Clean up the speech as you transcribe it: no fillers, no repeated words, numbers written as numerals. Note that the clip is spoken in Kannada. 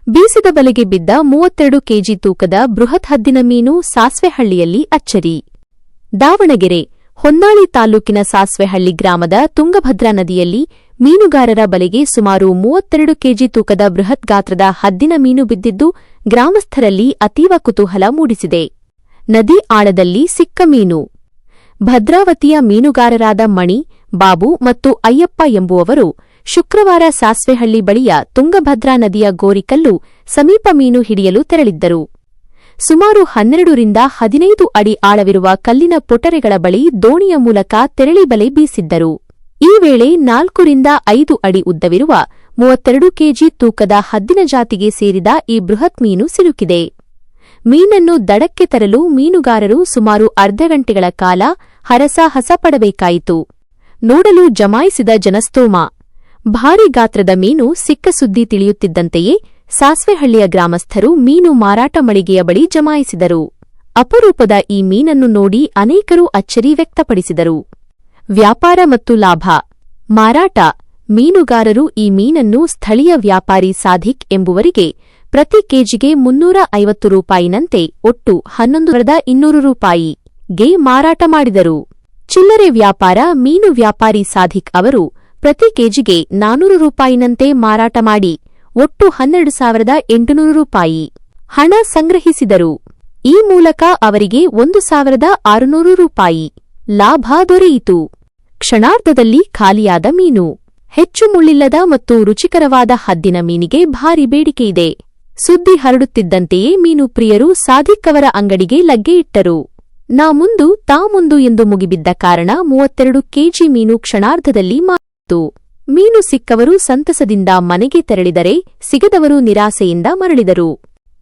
ಬೀಸಿದ ಬಲೆಗೆ ಬಿದ್ದ 32 ಕೆಜಿ ತೂಕದ ಬೃಹತ್ ಹದ್ದಿನ ಮೀನು ಸಾಸ್ವೆಹಳ್ಳಿಯಲ್ಲಿ ಅಚ್ಚರಿ. ದಾವಣಗೆರೆ ಹೊನ್ನಾಳಿ ತಾಲೂಕಿನ ಸಾಸ್ವೆಹಳ್ಳಿ ಗ್ರಾಮದ ತುಂಗಭದ್ರಾ ನದಿಯಲ್ಲಿ ಮೀನುಗಾರರ ಬಲೆಗೆ ಸುಮಾರು 32 ಕೆಜಿ ತೂಕದ ಬೃಹತ್ ಗಾತ್ರದ ಹದ್ದಿನ ಮೀನು ಬಿದ್ದಿದ್ದು ಗ್ರಾಮಸ್ಥರಲ್ಲಿ ಅತೀವ ಕುತೂಹಲ ಮೂಡಿಸಿದೆ. ನದಿ ಆಳದಲ್ಲಿ ಸಿಕ್ಕ ಮೀನು. ಭದ್ರಾವತಿಯ ಮೀನುಗಾರರಾದ ಮಣಿ, ಬಾಬು ಮತ್ತು ಅಯ್ಯಪ್ಪ ಎಂಬುವವರು ಶುಕ್ರವಾರ ಸಾಸ್ವೆಹಳ್ಳಿ ಬಳಿಯ ತುಂಗಭದ್ರಾ ನದಿಯ ಗೋರಿಕಲ್ಲು ಸಮೀಪ ಮೀನು ಹಿಡಿಯಲು ತೆರಳಿದ್ದರು. ಸುಮಾರು 12 ರಿಂದ 15 ಅಡಿ ಆಳವಿರುವ ಕಲ್ಲಿನ ಪೊಟರೆಗಳ ಬಳಿ ದೋಣಿಯ ಮೂಲಕ ತೆರಳಿ ಬಲೆ ಬೀಸಿದ್ದರು. ಈ ವೇಳೆ 4 ರಿಂದ 5 ಅಡಿ ಉದ್ದವಿರುವ 32 ಕೆಜಿ ತೂಕದ ಹದ್ದಿನ ಜಾತಿಗೆ ಸೇರಿದ ಈ ಬೃಹತ್ ಮೀನು ಸಿಲುಕಿದೆ. ಮೀನನ್ನು ದಡಕ್ಕೆ ತರಲು ಮೀನುಗಾರರು ಸುಮಾರು ಅರ್ಧ ಗಂಟೆಗಳ ಕಾಲ ಹರಸಾಹಸ ಪಡಬೇಕಾಯಿತು. ನೋಡಲು ಜಮಾಯಿಸಿದ ಜನಸ್ತೋಮ. ಭಾರೀ ಗಾತ್ರದ ಮೀನು ಸಿಕ್ಕ ಸುದ್ದಿ ತಿಳಿಯುತ್ತಿದ್ದಂತೆಯೇ ಸಾಸ್ವೆಹಳ್ಳಿಯ ಗ್ರಾಮಸ್ಥರು ಮೀನು ಮಾರಾಟ ಮಳಿಗೆಯ ಬಳಿ ಜಮಾಯಿಸಿದರು. ಅಪರೂಪದ ಈ ಮೀನನ್ನು ನೋಡಿ ಅನೇಕರು ಅಚ್ಚರಿ ವ್ಯಕ್ತಪಡಿಸಿದರು. ವ್ಯಾಪಾರ ಮತ್ತು ಲಾಭ. ಮಾರಾಟ. ಮೀನುಗಾರರು ಈ ಮೀನನ್ನು ಸ್ಥಳೀಯ ವ್ಯಾಪಾರಿ ಸಾಧಿಕ್ ಎಂಬುವರಿಗೆ ಪ್ರತಿ ಕೆಜಿಗೆ 350 ರೂಪಾಯಿನಂತೆ ಒಟ್ಟು 11,200 ರೂಪಾಯಿಗೆ ಮಾರಾಟ ಮಾಡಿದರು. ಚಿಲ್ಲರೆ ವ್ಯಾಪಾರ. ಮೀನು ವ್ಯಾಪಾರಿ ಸಾಧಿಕ್ ಅವರು ಪ್ರತಿ ಕೆಜಿಗೆ 400 ರೂಪಾಯಿನಂತೆ ಮಾರಾಟ ಮಾಡಿ ಒಟ್ಟು 12,800 ರೂಪಾಯಿ ಹಣ ಸಂಗ್ರಹಿಸಿದರು. ಈ ಮೂಲಕ ಅವರಿಗೆ 1,600 ರೂಪಾಯಿ ಲಾಭ ದೊರೆಯಿತು. ಕ್ಷಣಾರ್ಧದಲ್ಲಿ ಖಾಲಿಯಾದ ಮೀನು. ಹೆಚ್ಚು ಮುಳ್ಳಿಲ್ಲದ ಮತ್ತು ರುಚಿಕರವಾದ ಹದ್ದಿನ ಮೀನಿಗೆ ಭಾರಿ ಬೇಡಿಕೆಯಿದೆ. ಸುದ್ದಿ ಹರಡುತ್ತಿದ್ದಂತೆಯೇ ಮೀನು ಪ್ರಿಯರು ಸಾಧಿಕ್ ಅವರ ಅಂಗಡಿಗೆ ಲಗ್ಗೆ ಇಟ್ಟರು. ನಾ ಮುಂದು ತಾ ಮುಂದು ಎಂದು ಮುಗಿಬಿದ್ದ ಕಾರಣ 32 ಕೆಜಿ ಮೀನು ಕ್ಷಣಾರ್ಧದಲ್ಲಿ ಮಾರಿತು. ಮೀನು ಸಿಕ್ಕವರು ಸಂತಸದಿಂದ ಮನೆಗೆ ತೆರಳಿದರೆ ಸಿಗದವರು ನಿರಾಸೆಯಿಂದ ಮರಳಿದರು.